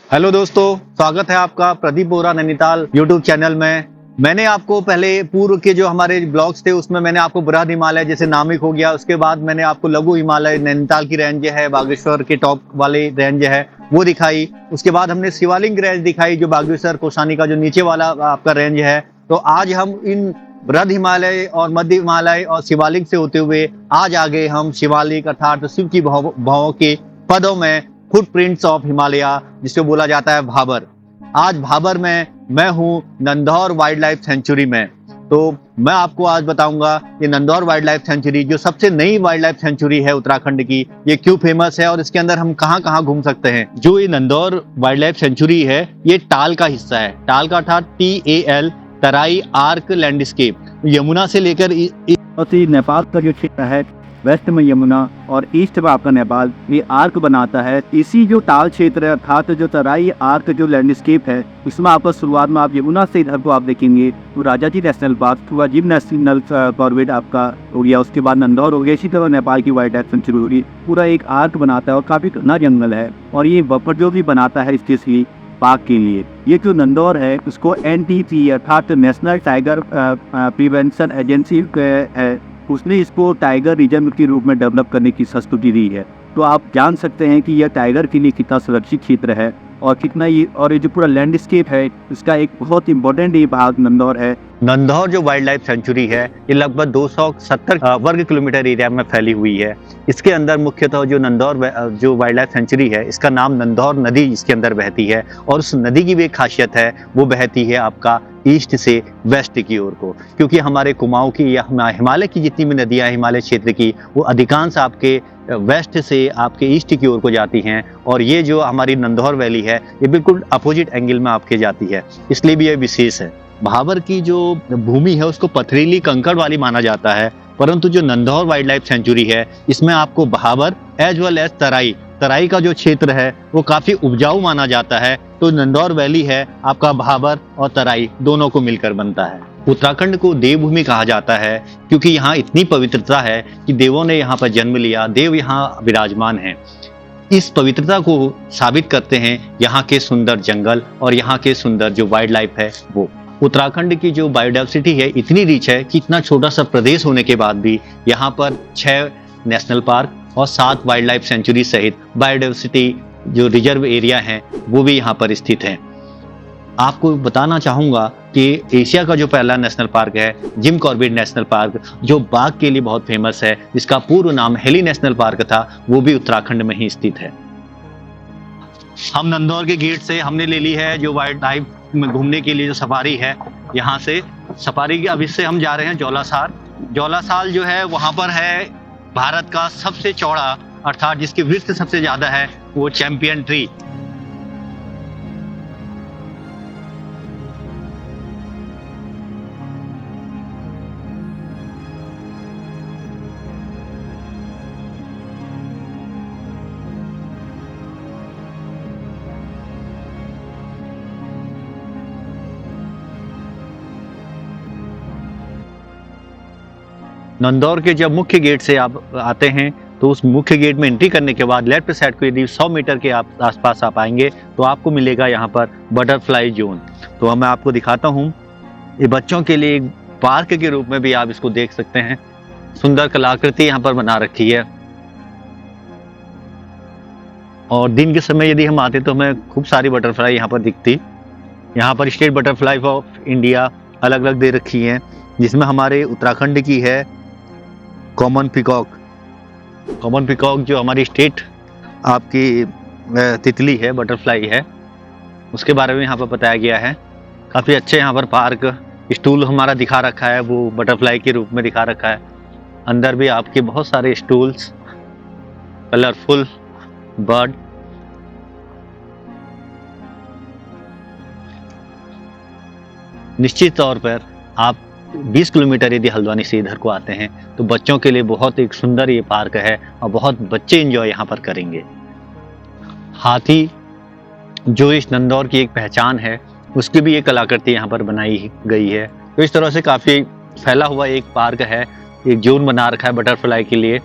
Hello दोस्तों, स्वागत है आपका प्रदीप बोरा नैनीताल यूट्यूब चैनल में। मैंने आपको पहले पूर्व के जो हमारे ब्लॉग्स थे उसमें मैंने आपको बृहद हिमालय जैसे नामिक हो गया, उसके बाद मैंने आपको लघु हिमालय नैनीताल की रेंज है, बागेश्वर के टॉप वाली रेंज है वो दिखाई। उसके बाद हमने शिवालिक रेंज दिखाई जो बागेश्वर कौसानी का जो नीचे वाला आपका रेंज है। तो आज हम इन बृहद हिमालय और मध्य हिमालय और शिवालिक से होते हुए आज आगे हम शिवालिक अर्थात शिव की भावों के पदों में फुटप्रिंट्स ऑफ हिमालय जिसको बोला जाता है भाबर। आज भाबर में मैं हूँ नंदौर वाइल्ड लाइफ सेंचुरी में। तो मैं आपको आज बताऊंगा ये नंदौर वाइल्ड लाइफ सेंचुरी जो सबसे नई वाइल्ड लाइफ सेंचुरी है उत्तराखंड की, ये क्यों फेमस है और इसके अंदर हम कहाँ कहाँ घूम सकते हैं। जो ये नंदौर वाइल्ड लाइफ सेंचुरी है ये टाल का हिस्सा है। टाल का अर्थात TAL, तराई आर्क लैंडस्केप। यमुना से लेकर नेपाल का जो क्षेत्र है वेस्ट में यमुना और ईस्ट में आपका नेपाल, ये आर्क बनाता है। इसी जो टाल क्षेत्र है अर्थात जो तराई आर्क जो लैंडस्केप है, इसमें आपको शुरुआत में आप यमुना से इधर को आप देखेंगे तो राजा जी नेशनल पार्क हुआ, जिम नेशनल कॉर्बेट आपका हो गया, उसके बाद नंदौर हो गया, इसी तरह नेपाल की वाइल्ड लाइफ सेंचुरी होगी। पूरा एक आर्क बनाता है और काफ़ी घना जंगल है और ये बफर जो भी बनाता है स्पेशली पार्क के लिए। ये जो नंदौर है उसको NTP अर्थात नेशनल टाइगर प्रिवेंशन एजेंसी है, उसने इसको टाइगर रिजर्व के रूप में डेवलप करने की संस्तुति दी है। तो आप जान सकते हैं कि यह टाइगर के लिए कितना सुरक्षित क्षेत्र है और कितना ये जो पूरा लैंडस्केप है इसका एक बहुत इंपॉर्टेंट ये भाग नंदौर है। नंदौर जो वाइल्ड लाइफ सेंचुरी है ये लगभग 270 वर्ग किलोमीटर एरिया में फैली हुई है। इसके अंदर मुख्यतः जो नंदौर जो वाइल्ड लाइफ सेंचुरी है इसका नाम नंदौर नदी इसके अंदर बहती है और उस नदी की भी एक खासियत है, वो बहती है आपका ईस्ट से वेस्ट की ओर को, क्योंकि हमारे कुमाऊं की या हिमालय की जितनी भी नदियां हिमालय क्षेत्र की वो अधिकांश आपके वेस्ट से आपके ईस्ट की ओर को जाती हैं और ये जो हमारी नंदौर वैली है ये बिल्कुल अपोजिट एंगल में आपके जाती है, इसलिए भी ये विशेष है। भाबर की जो भूमि है उसको पथरीली कंकड़ वाली माना जाता है, परंतु जो नंदौर वाइल्ड लाइफ सेंचुरी है इसमें आपको भाबर एज वेल एज तराई का जो क्षेत्र है वो काफी उपजाऊ माना जाता है। तो नंदौर वैली है आपका भाबर और तराई दोनों को मिलकर बनता है। उत्तराखंड को देवभूमि कहा जाता है क्योंकि यहाँ इतनी पवित्रता है कि देवों ने यहाँ पर जन्म लिया, देव यहाँ विराजमान हैं। इस पवित्रता को साबित करते हैं यहाँ के सुंदर जंगल और यहाँ के सुंदर जो वाइल्ड लाइफ है वो। उत्तराखंड की जो बायोडाइवर्सिटी है इतनी रिच है कि इतना छोटा सा प्रदेश होने के बाद भी यहाँ पर 6 नेशनल पार्क और 7 वाइल्ड लाइफ सेंचुरी सहित बायोडाइवर्सिटी जो रिजर्व एरिया हैं वो भी यहाँ पर स्थित हैं। आपको बताना चाहूँगा कि एशिया का जो पहला नेशनल पार्क है जिम कॉर्बेट नेशनल पार्क, जो बाघ के लिए बहुत फेमस है, जिसका पूर्व नाम हेली नेशनल पार्क था, वो भी उत्तराखंड में ही स्थित है। हम नंदौर के गेट से हमने ले ली है जो वाइल्ड लाइफ में घूमने के लिए जो सफारी है, यहाँ से सफारी की अब इससे हम जा रहे हैं जौलासार। जौलासार जो है वहाँ पर है भारत का सबसे चौड़ा अर्थात जिसकी विड्थ सबसे ज्यादा है वो चैंपियन ट्री। नंदौर के जब मुख्य गेट से आप आते हैं तो उस मुख्य गेट में एंट्री करने के बाद लेफ्ट साइड को यदि 100 मीटर के आप आसपास आप आएंगे तो आपको मिलेगा यहाँ पर बटरफ्लाई जोन। तो मैं आपको दिखाता हूँ, ये बच्चों के लिए एक पार्क के रूप में भी आप इसको देख सकते हैं। सुंदर कलाकृति यहाँ पर बना रखी है और दिन के समय यदि हम आते तो हमें खूब सारी बटरफ्लाई यहाँ पर दिखती। यहाँ पर स्टेट बटरफ्लाई ऑफ इंडिया अलग अलग दे रखी है, जिसमें हमारे उत्तराखंड की है कॉमन पिकॉक। कॉमन पिकॉक जो हमारी स्टेट आपकी तितली है, बटरफ्लाई है, उसके बारे में यहाँ पर बताया गया है। काफ़ी अच्छे यहाँ पर पार्क स्टूल हमारा दिखा रखा है, वो बटरफ्लाई के रूप में दिखा रखा है। अंदर भी आपके बहुत सारे स्टूल्स, कलरफुल बर्ड। निश्चित तौर पर आप 20 किलोमीटर यदि हल्द्वानी से इधर को आते हैं तो बच्चों के लिए बहुत एक सुंदर ये पार्क है और बहुत बच्चे एंजॉय यहाँ पर करेंगे। हाथी जो इस नंदौर की एक पहचान है उसकी भी एक कलाकृति यहाँ पर बनाई गई है। तो इस तरह से काफ़ी फैला हुआ एक पार्क है, एक जोन बना रखा है बटरफ्लाई के लिए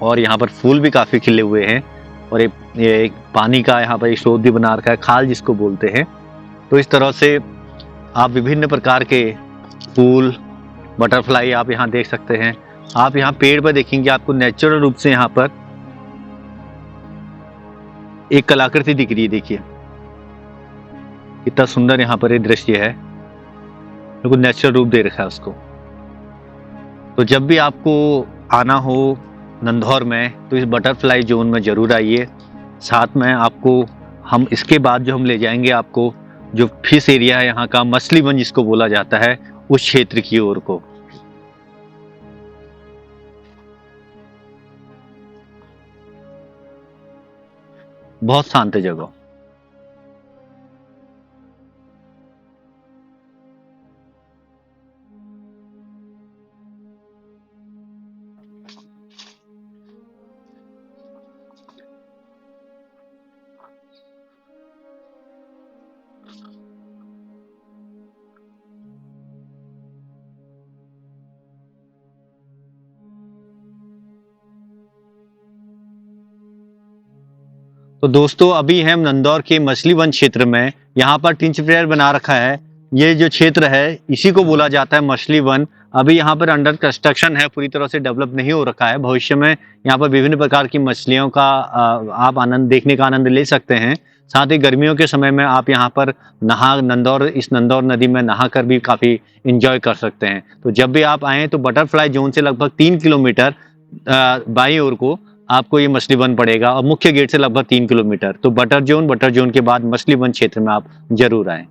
और यहाँ पर फूल भी काफ़ी खिले हुए हैं। और एक पानी का यहाँ पर एक स्रोत भी बना रखा है, खाल जिसको बोलते हैं। तो इस तरह से आप विभिन्न प्रकार के फूल, बटरफ्लाई आप यहाँ देख सकते हैं। आप यहाँ पेड़ पर देखेंगे, आपको नेचुरल रूप से यहाँ पर एक कलाकृति दिख रही है। देखिए कितना सुंदर यहाँ पर ये दृश्य है, बिल्कुल नेचुरल रूप दे रखा है उसको। तो जब भी आपको आना हो नंदौर में तो इस बटरफ्लाई जोन में जरूर आइए। साथ में आपको हम इसके बाद जो हम ले जाएंगे आपको जो फिश एरिया है यहाँ का, मछली वन जिसको बोला जाता है, उस क्षेत्र की ओर को। बहुत शांत जगह। तो दोस्तों अभी हम नंदौर के मछली वन क्षेत्र में, यहाँ पर टिंच फ्रेयर बना रखा है। ये जो क्षेत्र है इसी को बोला जाता है मछली वन। अभी यहाँ पर अंडर कंस्ट्रक्शन है, पूरी तरह से डेवलप नहीं हो रखा है। भविष्य में यहाँ पर विभिन्न प्रकार की मछलियों का आप आनंद देखने का आनंद ले सकते हैं। साथ ही गर्मियों के समय में आप यहाँ पर इस नंदौर नदी में नहा कर भी काफी इंजॉय कर सकते हैं। तो जब भी आप आए तो बटरफ्लाई जोन से लगभग 3 किलोमीटर बाईं ओर को आपको ये मछली वन पड़ेगा और मुख्य गेट से लगभग 3 किलोमीटर। तो बटर जोन के बाद मछली वन क्षेत्र में आप जरूर आए।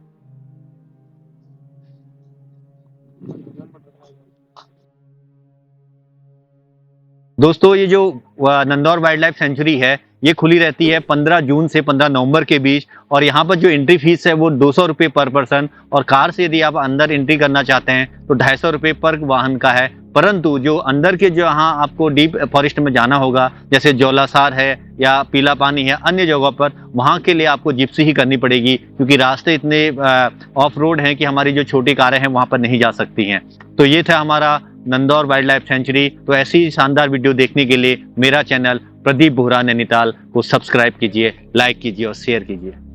दोस्तों ये जो नंदौर वाइल्ड लाइफ सेंचुरी है ये खुली रहती है 15 जून से 15 नवंबर के बीच, और यहाँ पर जो एंट्री फीस है वो 200 रुपये पर पर्सन, और कार से यदि आप अंदर एंट्री करना चाहते हैं तो 250 रुपये पर वाहन का है। परंतु जो अंदर के जो यहाँ आपको डीप फॉरेस्ट में जाना होगा, जैसे जौलासार है या पीला पानी है, अन्य जगहों पर, वहाँ के लिए आपको जिप्सी ही करनी पड़ेगी, क्योंकि रास्ते इतने ऑफ रोड हैं कि हमारी जो छोटी कारें हैं वहाँ पर नहीं जा सकती हैं। तो ये था हमारा नंदौर वाइल्ड लाइफ सेंचुरी। तो ऐसी शानदार वीडियो देखने के लिए मेरा चैनल प्रदीप बोहरा नैनीताल को सब्सक्राइब कीजिए, लाइक कीजिए और शेयर कीजिए।